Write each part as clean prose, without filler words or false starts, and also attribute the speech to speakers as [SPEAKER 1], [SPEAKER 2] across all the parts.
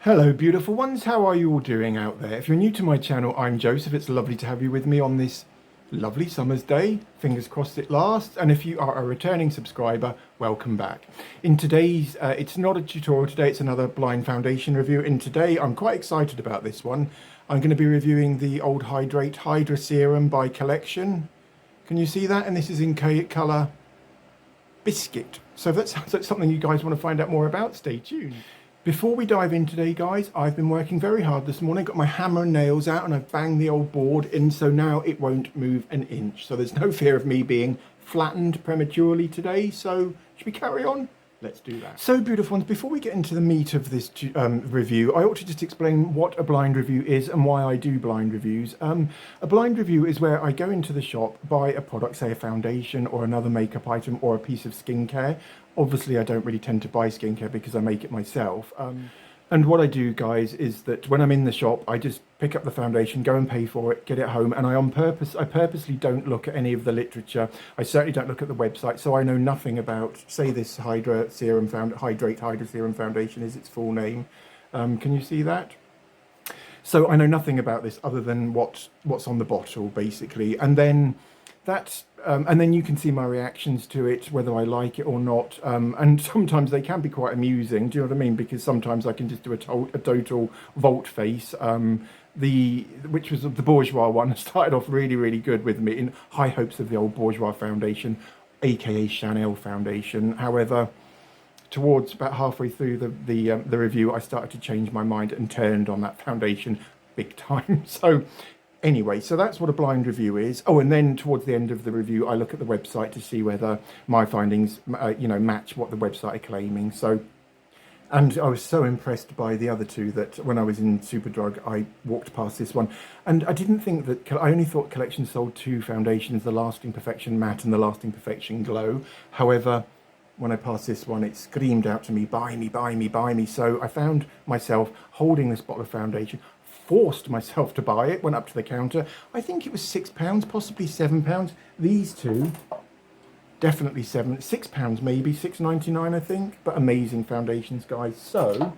[SPEAKER 1] Hello beautiful ones, how are you all doing out there? If you're new to my channel, I'm Joseph. It's lovely to have you with me on this lovely summer's day. Fingers crossed it lasts. And if you are a returning subscriber, welcome back. In today's, it's not a tutorial today, it's another blind foundation review. And today I'm quite excited about this one. I'm going to be reviewing the old Hydrate Hydra Serum by Collection. Can you see that? And this is in colour biscuit. So if that sounds like something you guys want to find out more about, stay tuned. Before we dive in today, guys, I've been working very hard this morning, got my hammer and nails out, and I've banged the old board in, so now it won't move an inch. So there's no fear of me being flattened prematurely today. So should we carry on? Let's do that. So beautiful ones, before we get into the meat of this review, I ought to just explain what a blind review is and why I do blind reviews. A blind review is where I go into the shop, buy a product, say a foundation or another makeup item or a piece of skincare. Obviously, I don't really tend to buy skincare because I make it myself. And what I do, guys, is that when I'm in the shop, I just pick up the foundation, go and pay for it, get it home, and I purposely don't look at any of the literature. I certainly don't look at the website, so I know nothing about, say, this Hydrate Hydra Serum Foundation is its full name. Can you see that? So I know nothing about this other than what's on the bottle, basically, and then and then you can see my reactions to it, whether I like it or not. And sometimes they can be quite amusing. Do you know what I mean? Because sometimes I can just do a total volte face. Which was the bourgeois one, started off really, really good with me, in high hopes of the old bourgeois foundation, aka Chanel foundation. However, towards about halfway through the review, I started to change my mind and turned on that foundation big time. So anyway, so that's what a blind review is. Oh, and then towards the end of the review, I look at the website to see whether my findings, match what the website are claiming. So, and I was so impressed by the other two that when I was in Superdrug, I walked past this one. And I didn't think that, I only thought Collection sold two foundations, the Lasting Perfection Matte and the Lasting Perfection Glow. However, when I passed this one, it screamed out to me, buy me, buy me, buy me. So I found myself holding this bottle of foundation, forced myself to buy it, went up to the counter. I think it was £6, possibly £7. These two, definitely £6 maybe, £6.99 I think, but amazing foundations, guys. So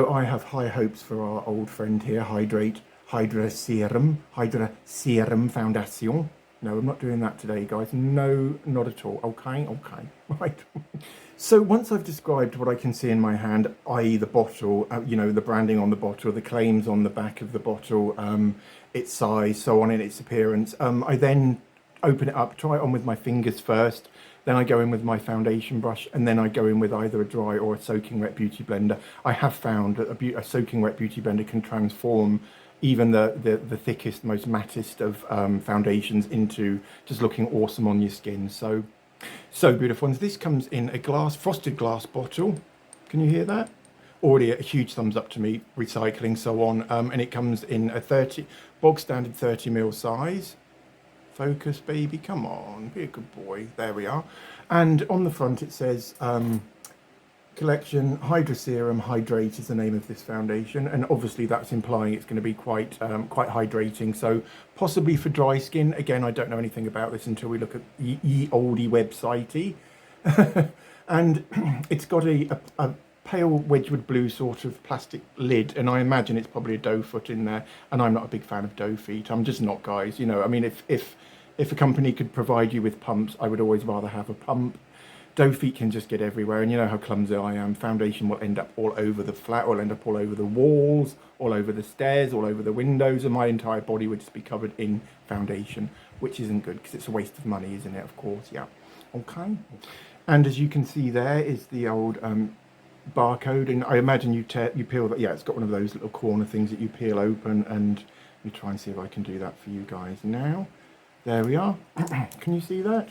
[SPEAKER 1] I have high hopes for our old friend here, Hydrate Hydra Serum Foundation. No, I'm not doing that today, guys. No, not at all. Okay, right. So once I've described what I can see in my hand, i.e. the bottle, the branding on the bottle, the claims on the back of the bottle, its size, so on, and its appearance, I then open it up, try it on with my fingers first, then I go in with my foundation brush, and then I go in with either a dry or a soaking wet beauty blender. I have found that a soaking wet beauty blender can transform even the thickest, most mattest of foundations into just looking awesome on your skin. So beautiful ones. This comes in a frosted glass bottle. Can you hear that? Already a huge thumbs up to me, recycling, so on. And it comes in a bog standard 30ml size. Focus, baby, come on, be a good boy. There we are. And on the front it says, Collection Hydra Serum Hydrate is the name of this foundation, and obviously that's implying it's going to be quite hydrating, so possibly for dry skin. Again, I don't know anything about this until we look at ye oldie websitey. And it's got a pale Wedgwood blue sort of plastic lid, and I imagine it's probably a doe foot in there, and I'm not a big fan of doe feet. I'm just not, guys. I mean, if a company could provide you with pumps, I would always rather have a pump. Doe feet can just get everywhere, and you know how clumsy I am. Foundation will end up all over the flat, will end up all over the walls, all over the stairs, all over the windows, and my entire body would just be covered in foundation, which isn't good because it's a waste of money, isn't it? Of course, yeah. Okay. And as you can see, there is the old barcode, and I imagine you peel that. Yeah, it's got one of those little corner things that you peel open, and let me try and see if I can do that for you guys now. There we are. Can you see that?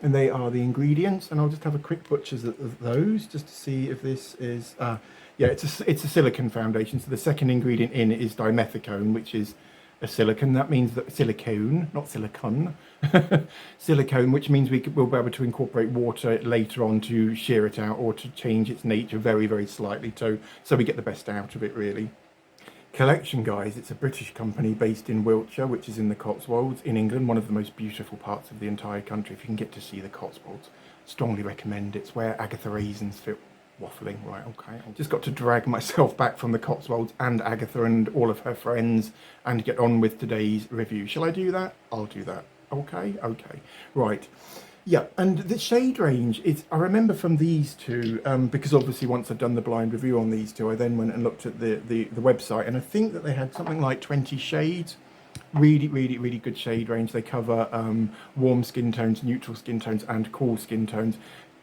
[SPEAKER 1] And they are the ingredients, and I'll just have a quick butcher's of those just to see if this is yeah, it's a silicone foundation. So the second ingredient in is dimethicone, which is a silicone. That means that silicone, not silicone, silicone, which means we'll be able to incorporate water later on to shear it out or to change its nature very, very slightly, so we get the best out of it, really. Collection, guys, it's a British company based in Wiltshire, which is in the Cotswolds in England, one of the most beautiful parts of the entire country. If you can get to see the Cotswolds, strongly recommend. It's where Agatha Raisins waffling, right, okay. I've just got to drag myself back from the Cotswolds and Agatha and all of her friends and get on with today's review. Shall I do that? I'll do that. Okay, okay. Right. Yeah, and the shade range is, I remember from these two, because obviously once I'd done the blind review on these two, I then went and looked at the website, and I think that they had something like 20 shades. Really, really, really good shade range. They cover warm skin tones, neutral skin tones, and cool skin tones.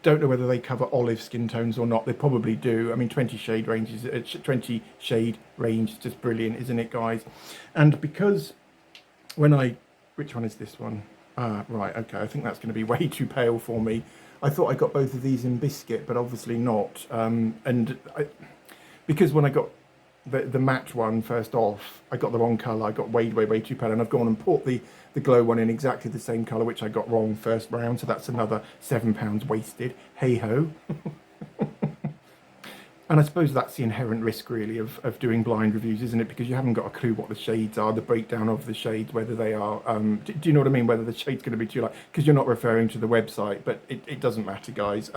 [SPEAKER 1] Don't know whether they cover olive skin tones or not. They probably do. I mean, 20 shade ranges, 20 shade range is just brilliant, isn't it, guys? And because which one is this one? Ah, right, okay. I think that's going to be way too pale for me. I thought I got both of these in biscuit, but obviously not. Because when I got the matte one first off, I got the wrong colour. I got way too pale, and I've gone and bought the glow one in exactly the same colour, which I got wrong first round. So that's another £7 wasted. Hey ho. And I suppose that's the inherent risk, really, of doing blind reviews, isn't it? Because you haven't got a clue what the shades are, the breakdown of the shades, whether they are... do you know what I mean? Whether the shade's going to be too light. Because you're not referring to the website, but it doesn't matter, guys.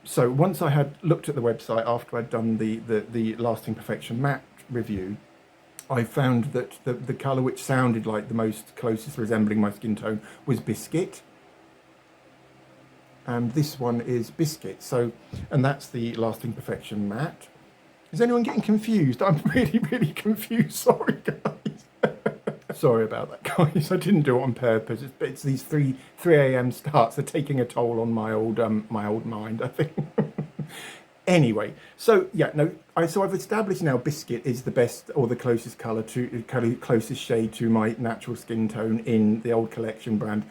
[SPEAKER 1] So once I had looked at the website after I'd done the Lasting Perfection matte review, I found that the colour which sounded like the most closest resembling my skin tone was Biscuit. And this one is Biscuit. So, and that's the Lasting Perfection matte. Is anyone getting confused? I'm really confused. Sorry, guys. Sorry about that, guys. I didn't do it on purpose. It's these 3 a.m. starts. They're taking a toll on my old mind, I think. Anyway, so yeah, no. So I've established now Biscuit is the best or the closest closest shade to my natural skin tone in the old Collection brand.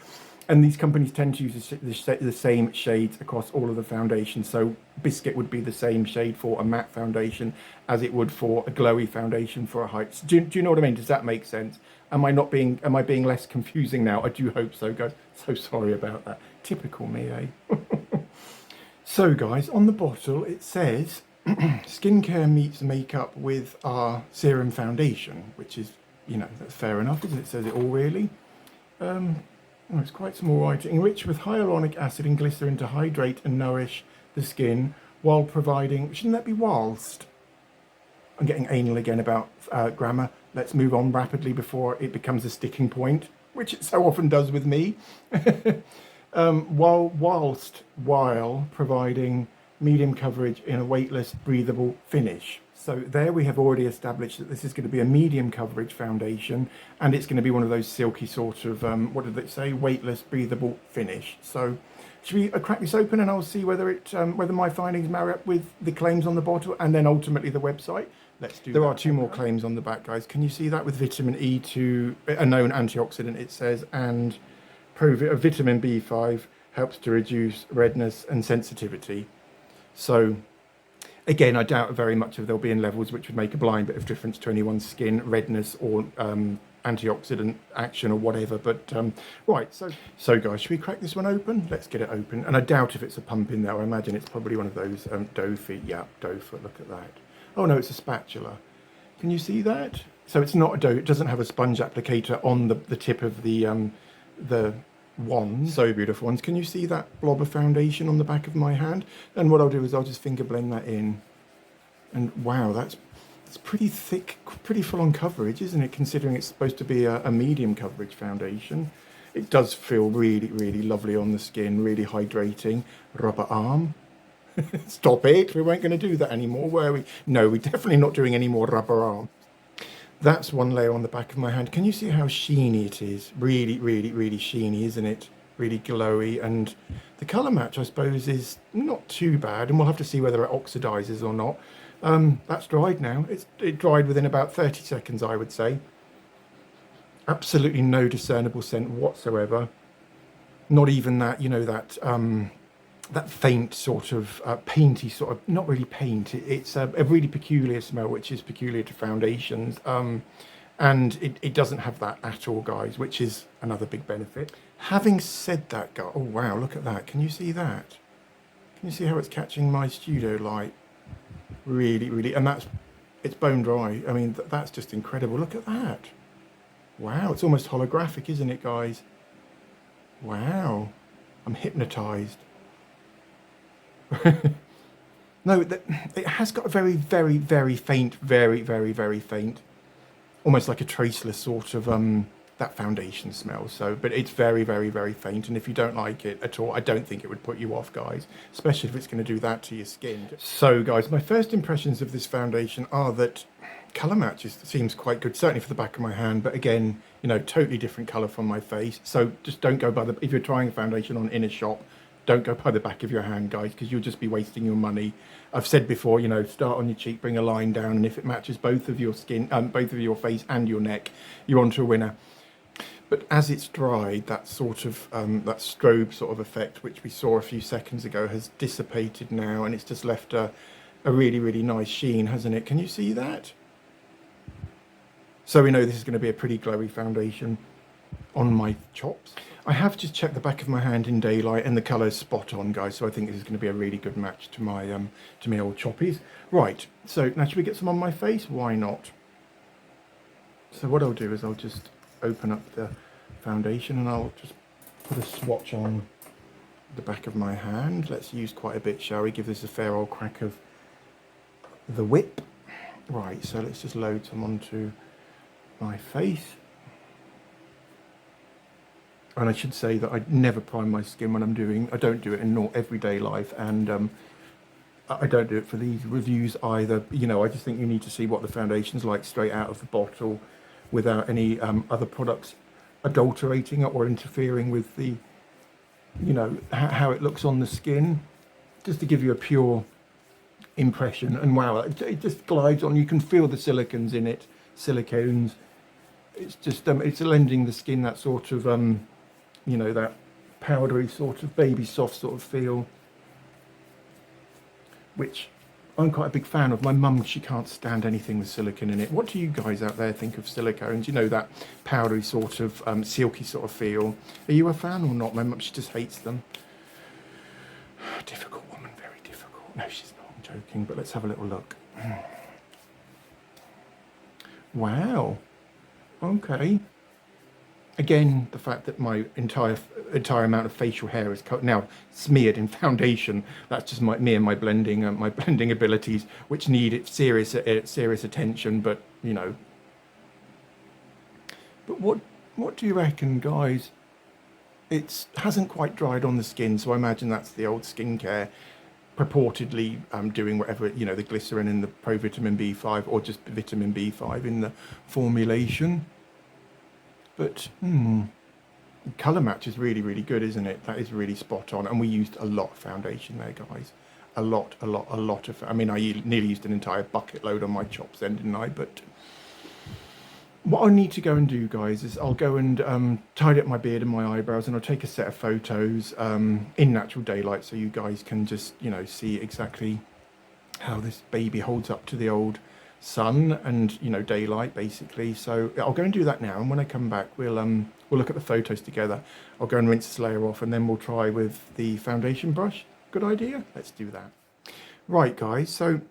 [SPEAKER 1] And these companies tend to use the same shades across all of the foundations. So Biscuit would be the same shade for a matte foundation as it would for a glowy foundation for a height. Do you know what I mean? Does that make sense? Am I being less confusing now? I do hope so, guys. So sorry about that. Typical me, eh? So, guys, on the bottle it says skincare meets makeup with our serum foundation, which is, you know, that's fair enough, isn't it? It says it all, really. Oh, it's quite small writing. Enriched with hyaluronic acid and glycerin to hydrate and nourish the skin while providing... Shouldn't that be whilst? I'm getting anal again about grammar. Let's move on rapidly before it becomes a sticking point, which it so often does with me. While providing medium coverage in a weightless, breathable finish. So there we have already established that this is going to be a medium coverage foundation, and it's going to be one of those silky sort of, what did it say? Weightless, breathable finish. So should we crack this open and I'll see whether whether my findings marry up with the claims on the bottle and then ultimately the website. Let's do that. There are 2 more claims on the back, guys. Can you see that? With vitamin E2, a known antioxidant, it says, and vitamin B5 helps to reduce redness and sensitivity. So again, I doubt very much if they'll be in levels which would make a blind bit of difference to anyone's skin, redness or antioxidant action or whatever. But right, so guys, should we crack this one open? Let's get it open. And I doubt if it's a pump in there. I imagine it's probably one of those dough feet. Yeah, dough foot. Look at that. Oh no, it's a spatula. Can you see that? So it's not a dough. It doesn't have a sponge applicator on the tip of the wand. So beautiful ones. Can you see that blob of foundation on the back of my hand? And what I'll do is I'll just finger blend that in. And wow, that's pretty thick, pretty full on coverage, isn't it? Considering it's supposed to be a medium coverage foundation. It does feel really lovely on the skin, really hydrating. Rubber arm. Stop it. We weren't going to do that anymore, were we? No, we're definitely not doing any more rubber arm. That's one layer on the back of my hand. Can you see how sheeny it is? Really sheeny, isn't it? Really glowy. And the colour match, I suppose, is not too bad. And we'll have to see whether it oxidises or not. That's dried now. It dried within about 30 seconds, I would say. Absolutely no discernible scent whatsoever. Not even that, you know, that faint sort of painty sort of, not really paint, it's a really peculiar smell which is peculiar to foundations, and it doesn't have that at all, guys, which is another big benefit. Having said that, guys, oh wow, look at that. Can you see that? Can you see how it's catching my studio light? Really, and it's bone dry. I mean, that's just incredible. Look at that. Wow, it's almost holographic, isn't it, guys? Wow, I'm hypnotized. No, it has got a very, very, very faint, very, very, very faint, almost like a traceless sort of that foundation smell. So, but it's very, very, very faint. And if you don't like it at all, I don't think it would put you off, guys, especially if it's going to do that to your skin. So, guys, my first impressions of this foundation are that colour match seems quite good, certainly for the back of my hand. But again, you know, totally different colour from my face. So just don't go by if you're trying a foundation on in a shop, don't go by the back of your hand, guys, because you'll just be wasting your money. I've said before, you know, start on your cheek, bring a line down, and if it matches both of your skin, both of your face and your neck, you're on to a winner. But as it's dried, that sort of that strobe sort of effect, which we saw a few seconds ago, has dissipated now, and it's just left a really, really nice sheen, hasn't it? Can you see that? So we know this is going to be a pretty glowy foundation on my chops. I have just checked the back of my hand in daylight, and the colour is spot on, guys. So I think this is going to be a really good match to my old choppies. Right. So now should we get some on my face? Why not? So what I'll do is I'll just open up the foundation and I'll just put a swatch on the back of my hand. Let's use quite a bit, shall we? Give this a fair old crack of the whip. Right. So let's just load some onto my face. And I should say that I never prime my skin when I don't do it in everyday life, and I don't do it for these reviews either. You know, I just think you need to see what the foundation's like straight out of the bottle without any other products adulterating it or interfering with the, you know, how it looks on the skin, just to give you a pure impression. And wow, it just glides on. You can feel the silicones in it, silicones. It's just, it's lending the skin that sort of, you know, that powdery sort of baby soft sort of feel, which I'm quite a big fan of. My mum, she can't stand anything with silicone in it. What do you guys out there think of silicones? You know, that powdery sort of, silky sort of feel. Are you a fan or not? My mum, she just hates them. Difficult woman, very difficult. No, she's not, I'm joking, but let's have a little look. Wow. Okay. Again, the fact that my entire amount of facial hair is now smeared in foundation, that's just me and my blending abilities, which need serious attention. But you know, but what do you reckon, guys? It hasn't quite dried on the skin, so I imagine that's the old skincare purportedly doing whatever, you know, the glycerin and the provitamin B5 or just vitamin B5 in the formulation. But colour match is really, really good, isn't it? That is really spot on. And we used a lot of foundation there, guys. A lot of, I mean, I nearly used an entire bucket load on my chops then, didn't I? But what I need to go and do, guys, is I'll go and tidy up my beard and my eyebrows, and I'll take a set of photos in natural daylight, so you guys can just, you know, see exactly how this baby holds up to the old sun and, you know, daylight, basically. So I'll go and do that now, and when I come back, we'll look at the photos together. I'll go and rinse this layer off, and then we'll try with the foundation brush. Good idea? Let's do that. Right, guys, so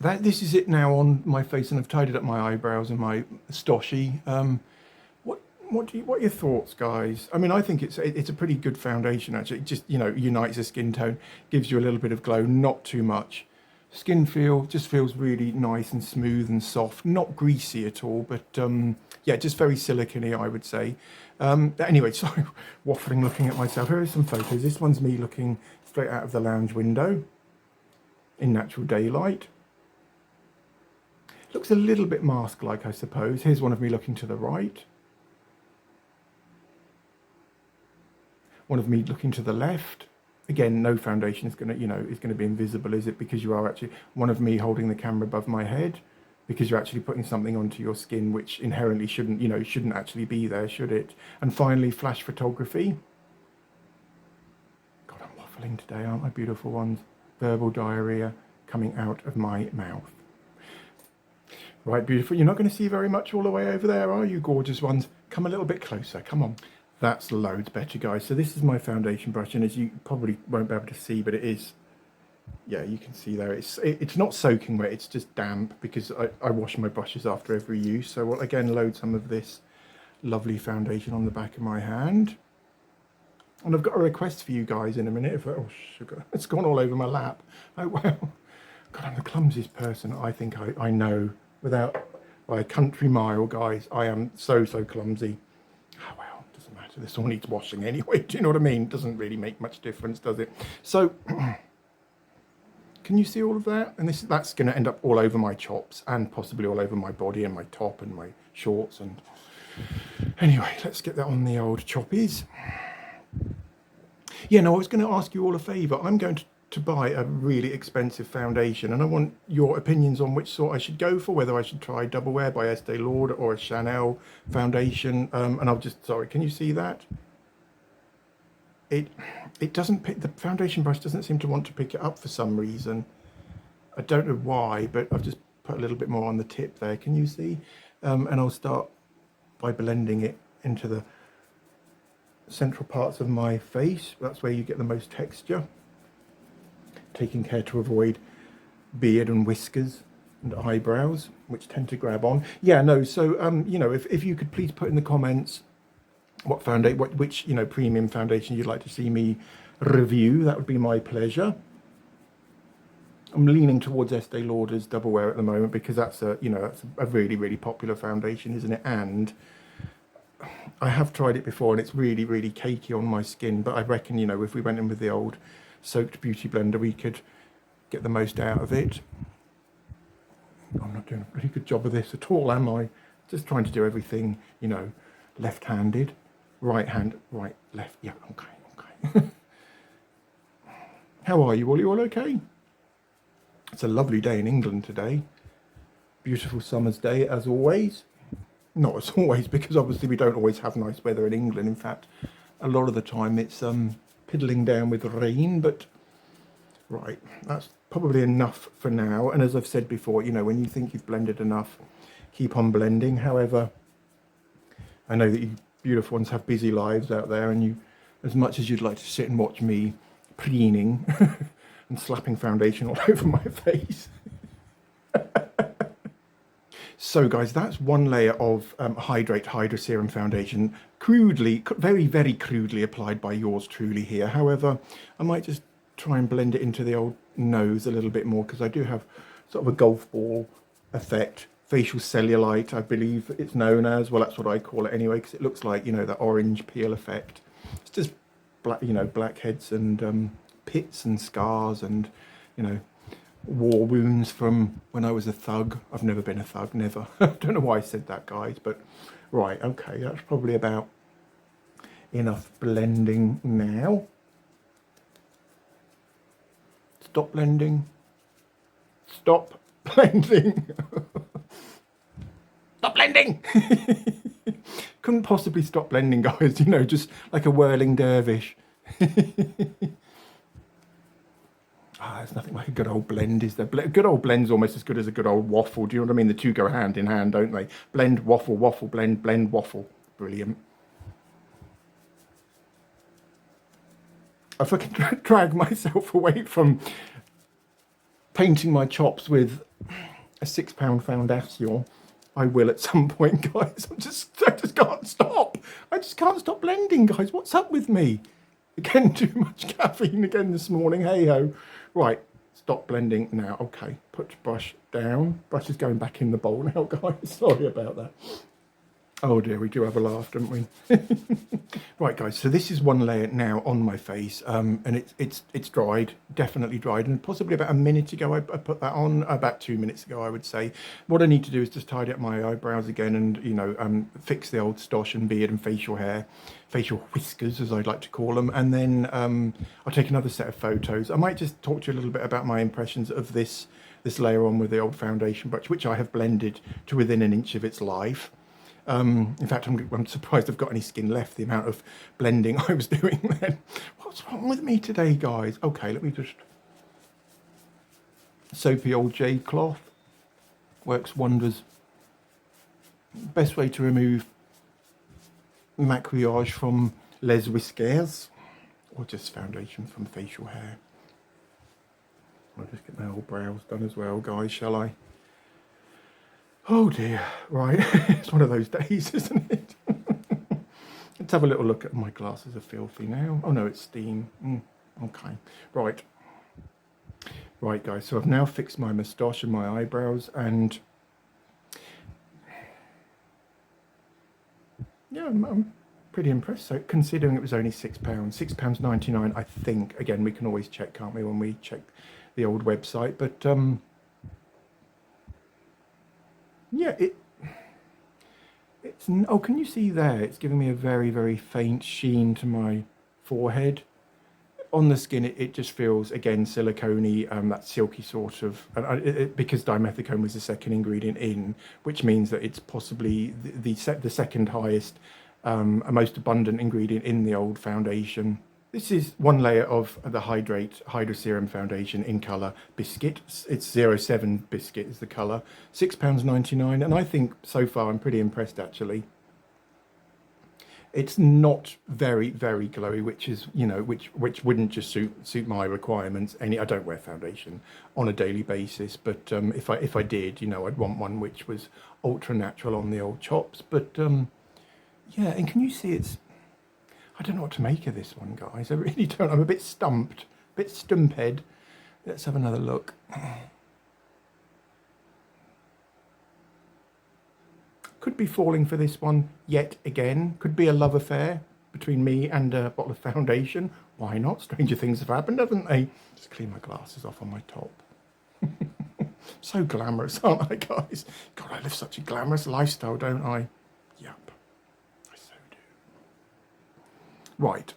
[SPEAKER 1] this is it now on my face, and I've tidied up my eyebrows and my stoshy. What are your thoughts, guys? I mean, I think it's a pretty good foundation, actually. It just, you know, unites the skin tone, gives you a little bit of glow, not too much. Skin feel just feels really nice and smooth and soft, not greasy at all, but yeah, just very silicone-y, I would say. Anyway, sorry, waffling, looking at myself. Here are some photos. This one's me looking straight out of the lounge window in natural daylight. Looks a little bit mask-like, I suppose. Here's one of me looking to the right. One of me looking to the left. Again, no foundation is going to be invisible, is it? Because you are actually, one of me holding the camera above my head, because you're actually putting something onto your skin which inherently shouldn't actually be there, should it? And finally, flash photography. God, I'm waffling today, aren't I, beautiful ones? Verbal diarrhea coming out of my mouth. Right, beautiful. You're not going to see very much all the way over there, are you, gorgeous ones? Come a little bit closer, come on. That's loads better, guys. So this is my foundation brush, and as you probably won't be able to see, but it is, yeah, you can see there, it's not soaking wet, it's just damp, because I wash my brushes after every use. So we'll again load some of this lovely foundation on the back of my hand. And I've got a request for you guys in a minute. Oh, sugar. It's gone all over my lap. Oh, well. God, I'm the clumsiest person I think I know without by a country mile, guys. I am so clumsy. Oh, well, doesn't matter. This all needs washing anyway. Do you know what I mean? Doesn't really make much difference, does it? So, can you see all of that? And that's going to end up all over my chops and possibly all over my body and my top and my shorts. And anyway, let's get that on the old choppies. Yeah, no, I was going to ask you all a favour. I'm going to buy a really expensive foundation, and I want your opinions on which sort I should go for, whether I should try Double Wear by Estee Lauder or a Chanel foundation. And I'll just, sorry, can you see that? It doesn't pick, the foundation brush doesn't seem to want to pick it up for some reason. I don't know why, but I've just put a little bit more on the tip there. Can you see? And I'll start by blending it into the central parts of my face. That's where you get the most texture. Taking care to avoid beard and whiskers and eyebrows, which tend to grab on. Yeah, no, so, you know, if you could please put in the comments what foundation, which, you know, premium foundation you'd like to see me review, that would be my pleasure. I'm leaning towards Estee Lauder's Double Wear at the moment because that's a, you know, that's a really popular foundation, isn't it? And I have tried it before and it's really cakey on my skin, but I reckon, you know, if we went in with the old soaked beauty blender, we could get the most out of it. I'm not doing a pretty good job of this at all, am I? Just trying to do everything, you know, left-handed, right hand, right, left. Yeah, okay. How are you all? You all okay? It's a lovely day in England today. Beautiful summer's day as always. Not as always, because obviously we don't always have nice weather in England. In fact, a lot of the time it's piddling down with rain, but right, that's probably enough for now. And as I've said before, you know, when you think you've blended enough, keep on blending. However, I know that you beautiful ones have busy lives out there, and you, as much as you'd like to sit and watch me preening and slapping foundation all over my face. So guys, that's one layer of Hydrate Hydra Serum Foundation, crudely, very crudely applied by yours truly here. However, I might just try and blend it into the old nose a little bit more, because I do have sort of a golf ball effect, facial cellulite, I believe it's known as. Well, that's what I call it anyway, because it looks like, you know, that orange peel effect. It's just black, you know, blackheads and pits and scars and, you know, war wounds from when I was a thug. I've never been a thug, never. I don't know why I said that, guys, but right, okay, that's probably about enough blending now. Stop blending. Stop blending. Stop blending. Couldn't possibly stop blending, guys, you know, just like a whirling dervish. There's nothing like a good old blend, is there? A good old blend's almost as good as a good old waffle. Do you know what I mean? The two go hand in hand, don't they? Blend, waffle, waffle, blend, blend, waffle. Brilliant. If I can drag myself away from painting my chops with a £6 foundation, I will at some point, guys. I just can't stop. I just can't stop blending, guys. What's up with me? Again, too much caffeine again this morning. Hey ho. Right, stop blending now. Okay, put brush down. Brush is going back in the bowl now, guys. Sorry about that. Oh dear, we do have a laugh, don't we? Right, guys, so this is one layer now on my face, and it's dried, definitely dried, and possibly about a minute ago I put that on, about 2 minutes ago I would say. What I need to do is just tidy up my eyebrows again and, you know, fix the old stosh and beard and facial hair, facial whiskers as I'd like to call them, and then I'll take another set of photos. I might just talk to you a little bit about my impressions of this layer on with the old foundation brush, which I have blended to within an inch of its life. In fact, I'm surprised I've got any skin left, the amount of blending I was doing then. What's wrong with me today, guys? Okay, let me just... Soapy old jade cloth. Works wonders. Best way to remove maquillage from les whiskers, or just foundation from facial hair. I'll just get my old brows done as well, guys, shall I? Oh dear, right, it's one of those days, isn't it? Let's have a little look at my glasses are filthy now. Oh no, it's steam. Okay, right. Right guys, so I've now fixed my moustache and my eyebrows, and yeah, I'm pretty impressed. So considering it was only £6, £6.99, I think. Again, we can always check, can't we, when we check the old website, but yeah, it's, oh, can you see there? It's giving me a very, very faint sheen to my forehead. On the skin, it just feels, again, silicone-y, that silky sort of, because dimethicone was the second ingredient in, which means that it's possibly the second highest, most abundant ingredient in the old foundation. This is one layer of the Hydrate Hydra Serum Foundation in colour biscuit. It's 07 biscuit is the colour. £6.99, and I think so far I'm pretty impressed actually. It's not very, very glowy, which is, you know, which wouldn't just suit my requirements. I don't wear foundation on a daily basis, but if I did, you know, I'd want one which was ultra natural on the old chops. But yeah, and can you see it's, I don't know what to make of this one, guys. I really don't. I'm a bit stumped, a bit stumped. Let's have another look. Could be falling for this one yet again. Could be a love affair between me and a bottle of foundation. Why not? Stranger things have happened, haven't they? Just clean my glasses off on my top. So glamorous, aren't I, guys? God, I live such a glamorous lifestyle, don't I? Yep, I so do. Right.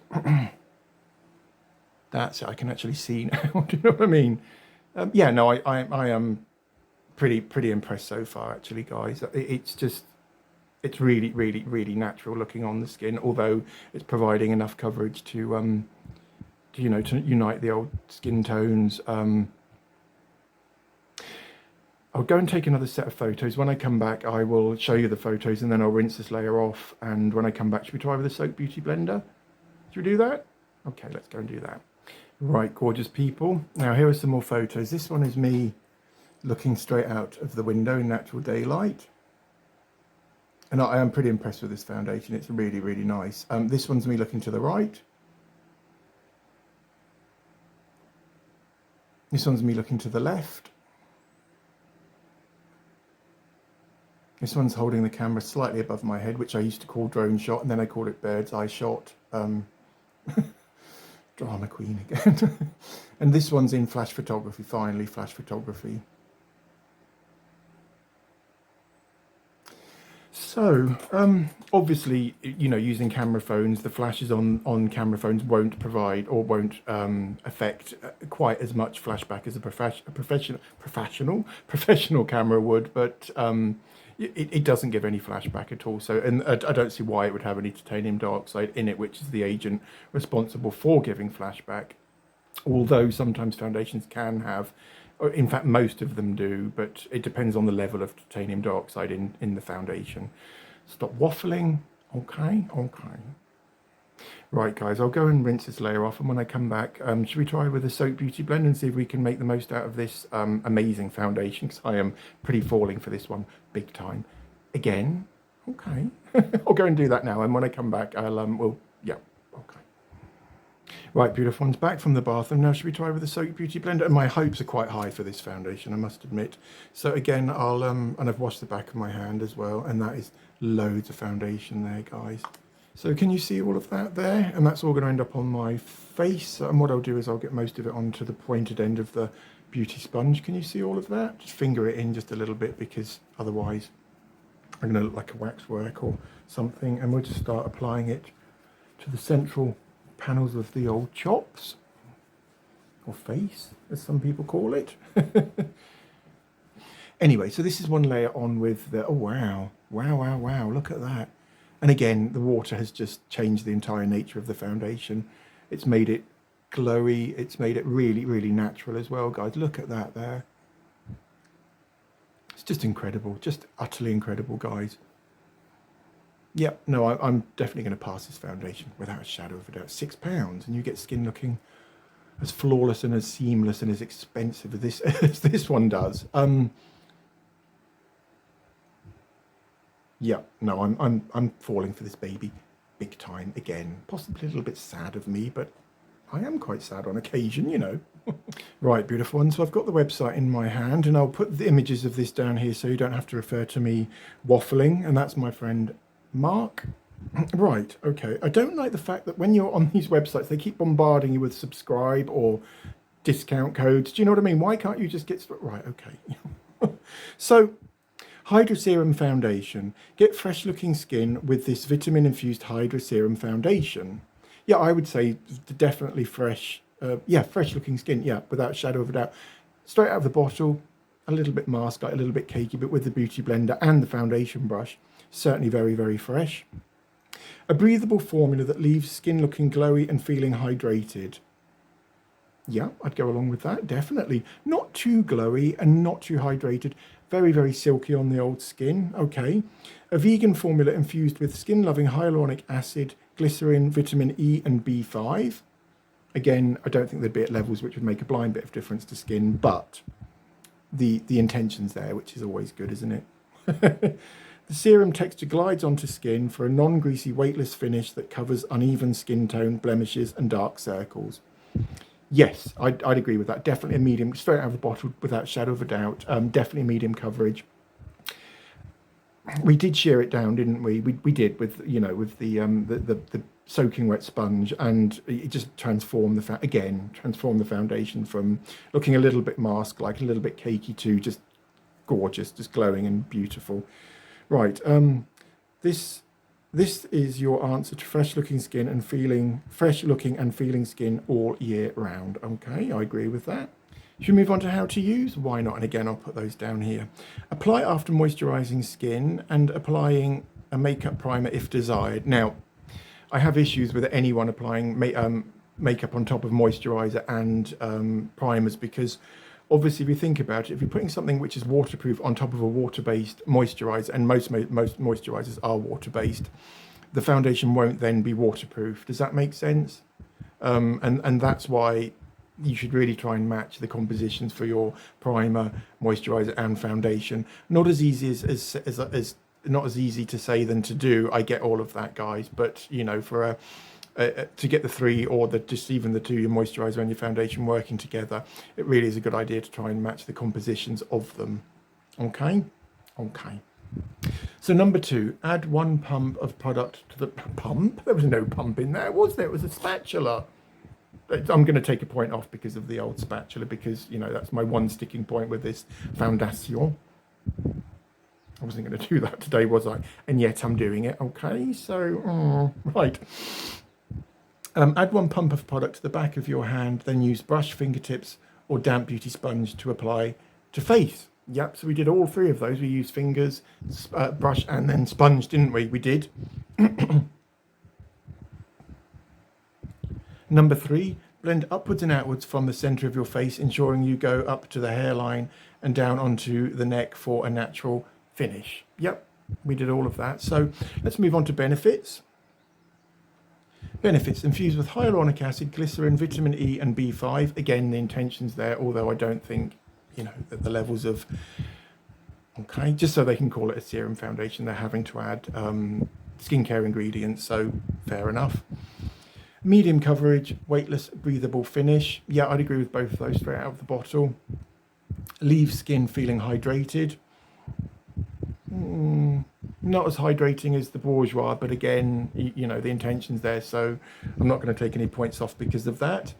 [SPEAKER 1] That's it. I can actually see now. Do you know what I mean? Yeah, no, I am pretty impressed so far, actually, guys. It's just, it's really, really, really natural looking on the skin, although it's providing enough coverage to you know, to unite the old skin tones. I'll go and take another set of photos. When I come back, I will show you the photos, and then I'll rinse this layer off. And when I come back, should we try with the Soap Beauty blender? Should we do that? Okay, let's go and do that. Right, gorgeous people. Now, here are some more photos. This one is me looking straight out of the window in natural daylight. And I am pretty impressed with this foundation. It's really, really nice. This one's me looking to the right. This one's me looking to the left. This one's holding the camera slightly above my head, which I used to call drone shot, and then I called it bird's eye shot. Drama queen again. And this one's in flash photography, finally, flash photography. So, obviously, you know, using camera phones, the flashes on camera phones won't provide or won't affect quite as much flashback as a professional camera would, but it doesn't give any flashback at all. So, and I don't see why it would have any titanium dioxide in it, which is the agent responsible for giving flashback. Although sometimes foundations can have, or in fact most of them do, but it depends on the level of titanium dioxide in the foundation. Stop waffling. Okay. Right, guys, I'll go and rinse this layer off, and when I come back, should we try with a Soap Beauty blend and see if we can make the most out of this amazing foundation? Because I am pretty falling for this one big time. Again, okay. I'll go and do that now, and when I come back, yeah, okay. Right, beautiful ones, back from the bathroom. Now, should we try with the Soap Beauty blender? And my hopes are quite high for this foundation, I must admit. So again, I'll and I've washed the back of my hand as well, and that is loads of foundation there, guys. So can you see all of that there? And that's all going to end up on my face. And what I'll do is I'll get most of it onto the pointed end of the beauty sponge. Can you see all of that? Just finger it in just a little bit, because otherwise I'm going to look like a waxwork or something. And we'll just start applying it to the central panels of the old chops, or face, as some people call it. Anyway, so this is one layer on with the, oh wow, look at that. And again, the water has just changed the entire nature of the foundation. It's made it glowy. It's made it really, really natural as well, guys. Look at that there. It's just incredible, just utterly incredible, guys. Yep, no, I'm definitely going to pass this foundation without a shadow of a doubt. £6, and you get skin looking as flawless and as seamless and as expensive as this one does. Yeah, no, I'm falling for this baby. big time again. Possibly a little bit sad of me, but I am quite sad on occasion, you know. Right, beautiful one. So I've got the website in my hand, and I'll put the images of this down here so you don't have to refer to me waffling. And that's my friend Mark. Right, okay. I don't like the fact that when you're on these websites, they keep bombarding you with subscribe or discount codes. Do you know what I mean? Why can't you just get... Right, okay. So, Hydra Serum Foundation. Get fresh looking skin with this vitamin infused Hydra Serum Foundation. Yeah, I would say definitely fresh. Fresh looking skin. Yeah, without a shadow of a doubt. Straight out of the bottle, a little bit mask like, a little bit cakey, but with the beauty blender and the foundation brush, certainly very, very fresh. A breathable formula that leaves skin looking glowy and feeling hydrated. Yeah, I'd go along with that, definitely. Not too glowy and not too hydrated. Very, very silky on the old skin. Okay. A vegan formula infused with skin-loving hyaluronic acid, glycerin, vitamin E and B5. Again, I don't think they'd be at levels which would make a blind bit of difference to skin, but the intention's there, which is always good, isn't it? The serum texture glides onto skin for a non-greasy, weightless finish that covers uneven skin tone, blemishes and dark circles. Yes, I'd agree with that. Definitely a medium, straight out of the bottle without a shadow of a doubt. Definitely medium coverage. We did shear it down, didn't we? We did with, you know, with the soaking wet sponge, and it just transformed the foundation from looking a little bit mask-like, a little bit cakey to just gorgeous, just glowing and beautiful. Right, this is your answer to fresh looking and feeling skin all year round. Okay, I agree with that. Should we move on to how to use? Why not? And again, I'll put those down here. Apply after moisturizing skin and applying a makeup primer if desired. Now, I have issues with anyone applying makeup on top of moisturizer and primers, because obviously, if you think about it, if you're putting something which is waterproof on top of a water-based moisturizer, and most moisturizers are water-based, the foundation won't then be waterproof. Does that make sense? And that's why you should really try and match the compositions for your primer, moisturizer, and foundation. Not as easy as not as easy to say than to do. I get all of that, guys, but you know, for to get the three, or just even the two, your moisturizer and your foundation working together, it really is a good idea to try and match the compositions of them. Okay. So number 2, add 1 pump of product to the pump. There was no pump in there, was there? It was a spatula. I'm going to take a point off because of the old spatula, because you know that's my one sticking point with this foundation. I wasn't going to do that today, was I? And yet I'm doing it. Okay, so right. Add 1 pump of product to the back of your hand, then use brush, fingertips, or damp beauty sponge to apply to face. Yep, so we did all 3 of those. We used fingers, brush, and then sponge, didn't we? We did. Number 3, blend upwards and outwards from the center of your face, ensuring you go up to the hairline and down onto the neck for a natural finish. Yep, we did all of that. So let's move on to benefits. Benefits: infused with hyaluronic acid, glycerin, vitamin E and B5. Again, the intention's there, although I don't think, you know, that the levels of... Okay, just so they can call it a serum foundation, they're having to add skincare ingredients, so fair enough. Medium coverage, weightless, breathable finish. Yeah, I'd agree with both of those straight out of the bottle. Leave skin feeling hydrated. Not as hydrating as the Bourjois, but again, you know, the intention's there, so I'm not going to take any points off because of that.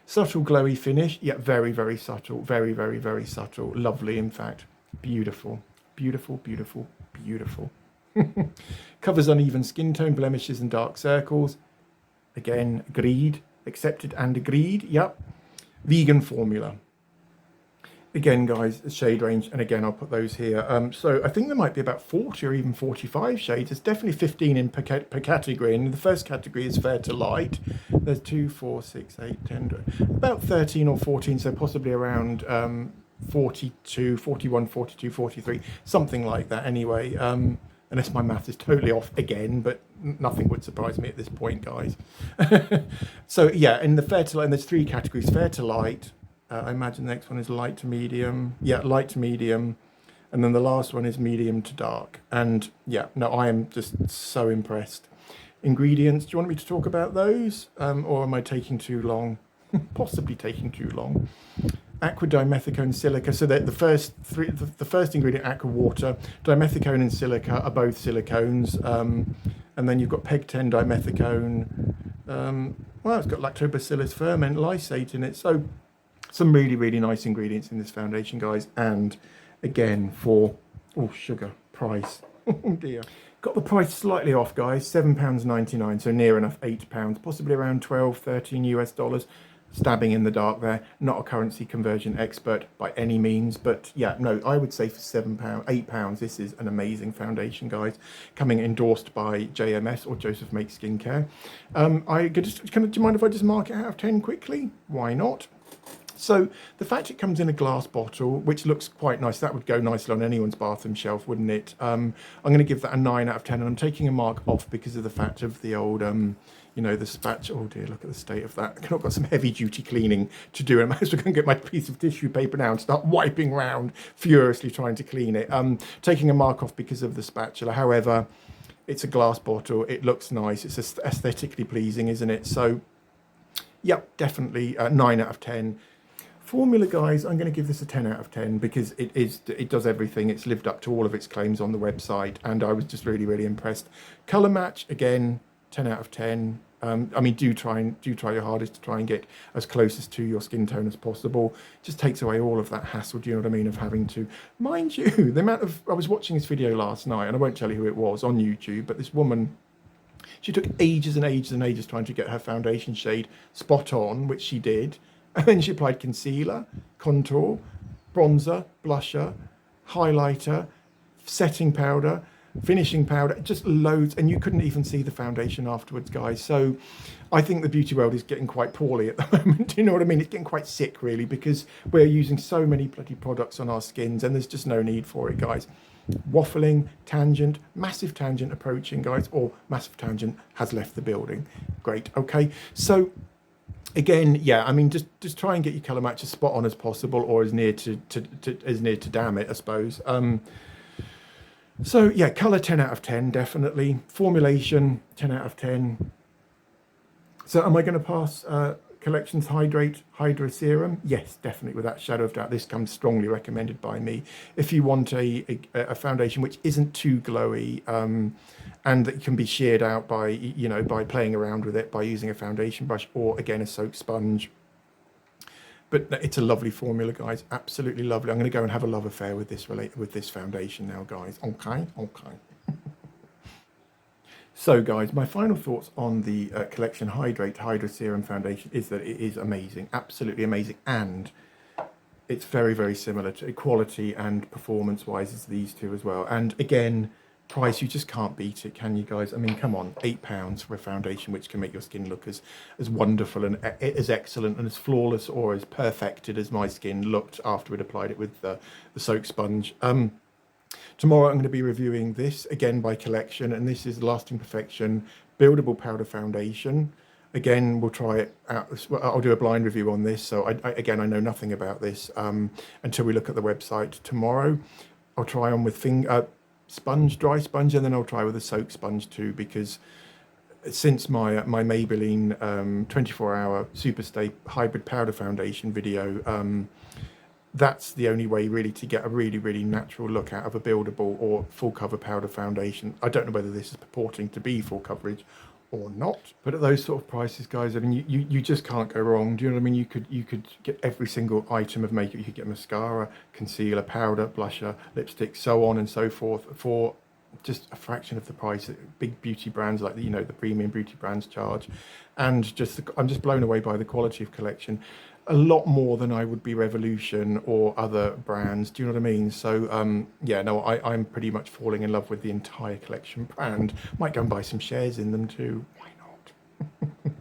[SPEAKER 1] Subtle glowy finish, yeah, very, very subtle, very, very, very subtle. Lovely, in fact. Beautiful, beautiful, beautiful, beautiful. Covers uneven skin tone, blemishes and dark circles. Again, agreed, accepted and agreed, yep. Vegan formula. Again, guys, shade range, and again, I'll put those here. So I think there might be about 40 or even 45 shades. There's definitely 15 per category, and the first category is fair to light. There's 2, 4, 6, 8, 10, about 13 or 14, so possibly around 42, 41, 42, 43, something like that anyway, unless my math is totally off again, but nothing would surprise me at this point, guys. So yeah, in the fair to light, and there's 3 categories: fair to light, I imagine the next one is light to medium. Yeah, light to medium. And then the last one is medium to dark. And yeah, no, I am just so impressed. ingredients. Do you want me to talk about those? Or am I taking too long? Possibly taking too long. Aqua, dimethicone, silica. So that the first ingredient, aqua, water, dimethicone and silica are both silicones. And then you've got peg-10 dimethicone. Well, it's got lactobacillus ferment lysate in it. So some really, really nice ingredients in this foundation, guys. And again, for, oh, sugar, price. Oh dear. Got the price slightly off, guys. £7.99, so near enough £8, possibly around 12, 13 US dollars. Stabbing in the dark there. Not a currency conversion expert by any means, but yeah, no, I would say for £7, £8, this is an amazing foundation, guys. Coming endorsed by J.M.S. or Joseph Makes Skincare. Do you mind if I just mark it out of 10 quickly? Why not? So the fact it comes in a glass bottle, which looks quite nice, that would go nicely on anyone's bathroom shelf, wouldn't it? I'm going to give that a 9 out of 10, and I'm taking a mark off because of the fact of the old, you know, the spatula. Oh dear, look at the state of that. I've got some heavy duty cleaning to do, and I'm also going to get my piece of tissue paper now and start wiping around furiously trying to clean it. Taking a mark off because of the spatula. However, it's a glass bottle. It looks nice. It's aesthetically pleasing, isn't it? So, yep, definitely 9 out of 10. Formula, guys, I'm going to give this a 10 out of 10 because it does everything. It's lived up to all of its claims on the website, and I was just really, really impressed. Colour match, again, 10 out of 10. I mean, do try your hardest to try and get as close to your skin tone as possible. Just takes away all of that hassle, do you know what I mean, of having to, mind you, the amount of, I was watching this video last night, and I won't tell you who it was, on YouTube, but this woman, she took ages and ages and ages trying to get her foundation shade spot on, which she did. And then she applied concealer, contour, bronzer, blusher, highlighter, setting powder, finishing powder, just loads, and you couldn't even see the foundation afterwards, guys. So I think the beauty world is getting quite poorly at the moment. Do you know what I mean? It's getting quite sick, really, because we're using so many bloody products on our skins, and there's just no need for it, guys. Waffling, tangent, massive tangent approaching, guys, or massive tangent has left the building. Great. Okay, so again, yeah, I mean, just try and get your colour match as spot on as possible, or as near to damn it, I suppose. So yeah, colour 10 out of 10, definitely. Formulation 10 out of 10. So am I going to pass Collections Hydrate Hydra Serum? Yes, definitely, without shadow of doubt. This comes strongly recommended by me. If you want a foundation which isn't too glowy, and that can be sheared out by, you know, by playing around with it, by using a foundation brush, or again a soap sponge. But it's a lovely formula, guys. Absolutely lovely. I'm going to go and have a love affair with this foundation now, guys. Okay. So, guys, my final thoughts on the Collection Hydrate Hydra Serum Foundation is that it is amazing, absolutely amazing, and it's very, very similar to quality and performance-wise as these two as well. And again, price, you just can't beat it, can you, guys? I mean, come on, £8 for a foundation which can make your skin look as wonderful and as excellent and as flawless or as perfected as my skin looked after it applied it with the soap sponge. Tomorrow I'm going to be reviewing this again by Collection, and this is Lasting Perfection Buildable Powder Foundation. Again, we'll try it out. I'll do a blind review on this, so I know nothing about this until we look at the website tomorrow. I'll try on with dry sponge, and then I'll try with a soap sponge too, because since my Maybelline 24-hour Superstay Hybrid Powder Foundation video, that's the only way really to get a really, really natural look out of a buildable or full cover powder foundation. I don't know whether this is purporting to be full coverage or not, but at those sort of prices, guys, I mean, you just can't go wrong. Do you know what I mean? You could get every single item of makeup. You could get mascara, concealer, powder, blusher, lipstick, so on and so forth, for just a fraction of the price that big beauty brands like the premium beauty brands charge. And I'm just blown away by the quality of Collection. A lot more than I would be Revolution or other brands. Do you know what I mean? So yeah, no, I'm pretty much falling in love with the entire Collection brand. Might go and buy some shares in them too. Why not?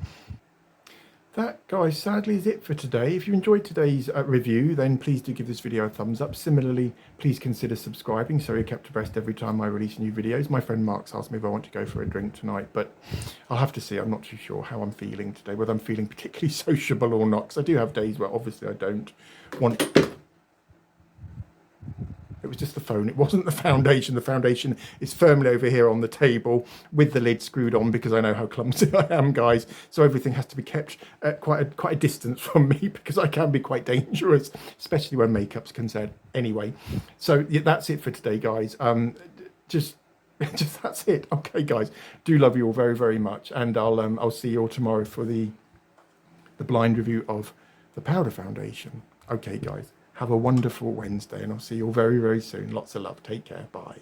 [SPEAKER 1] That, guys, sadly is it for today. If you enjoyed today's review, then please do give this video a thumbs up. Similarly, please consider subscribing so you're kept abreast every time I release new videos. My friend Mark's asked me if I want to go for a drink tonight, but I'll have to see. I'm not too sure how I'm feeling today, whether I'm feeling particularly sociable or not, because I do have days where obviously I don't want... It was just the phone. It wasn't the foundation. The foundation is firmly over here on the table with the lid screwed on because I know how clumsy I am, guys. So everything has to be kept at quite a distance from me because I can be quite dangerous, especially when makeup's concerned. Anyway, so yeah, that's it for today, guys. Just that's it. Okay, guys, do love you all very, very much, and I'll see you all tomorrow for the blind review of the powder foundation. Okay, guys, have a wonderful Wednesday, and I'll see you all very, very soon. Lots of love. Take care. Bye.